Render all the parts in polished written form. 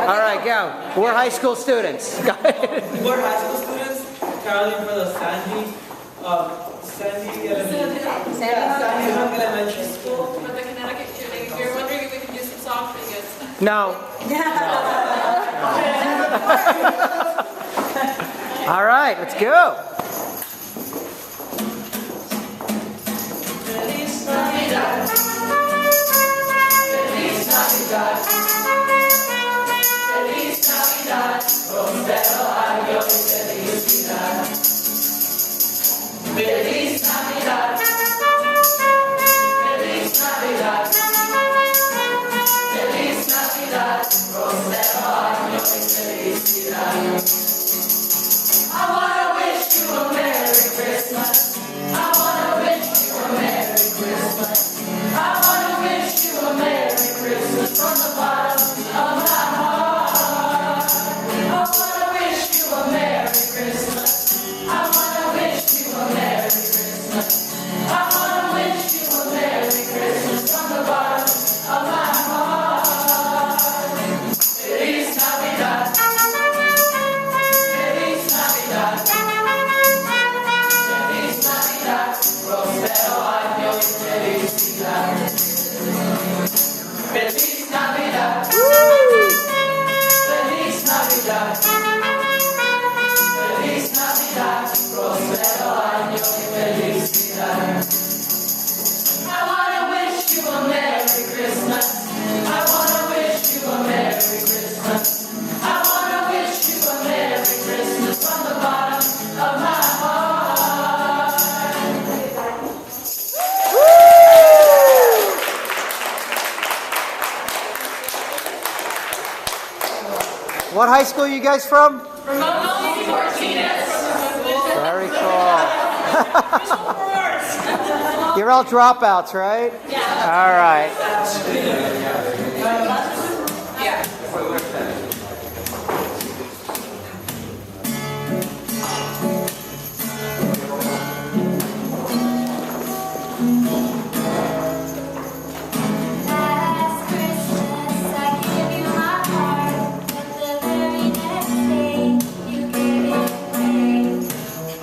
All right, go. We're high school students. Go ahead. We're high school students. Caroline for the Sandy Hook Elementary School. But the Connecticut shooting, if you're wondering if we can do some song tickets. No. All right, let's go. Feliz Navidad. Feliz Navidad. Feliz Navidad. Prospero año y felicidad. Feliz Navidad. Feliz Navidad. Feliz Navidad. Prospero año y felicidad. I wanna wish you a Merry Christmas. I wanna wish you a Merry Christmas. I wanna wish you a Merry Christmas from the bottom of my heart. I wanna wish you a Merry Christmas. I wanna wish you a Merry Christmas. I wanna wish you a Merry Christmas from the bottom of my heart. Feliz Navidad. Feliz Navidad. Feliz Navidad. Prospero año y felicidad. Feliz Navidad. Feliz Navidad. Feliz Navidad. Prospero año y felicidad. I wanna wish you a Merry Christmas. I wanna wish you a Merry Christmas. I wanna wish you a Merry Christmas from the bottom of my heart. What high school are you guys from? From Montgomery Martinez. Very cool. You're all dropouts, right? Yeah. All right. Yeah. Last Christmas I gave you my heart, but the very next day you gave it away.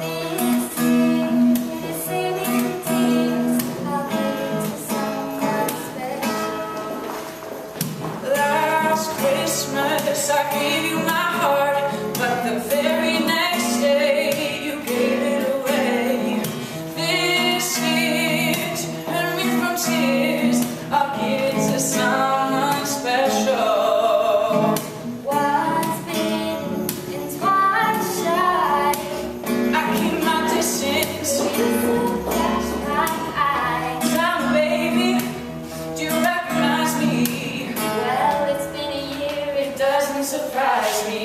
This year the saving tears, I'll give it to someone special. Last Christmas I gave you my heart, but the very next day you gave it away. This year, to turn me from tears, I'll give it to someone special. What's been and twice shy, I keep my distance. you flash my eyes. Now, baby, do you recognize me? Well, it's been a year, It doesn't surprise me.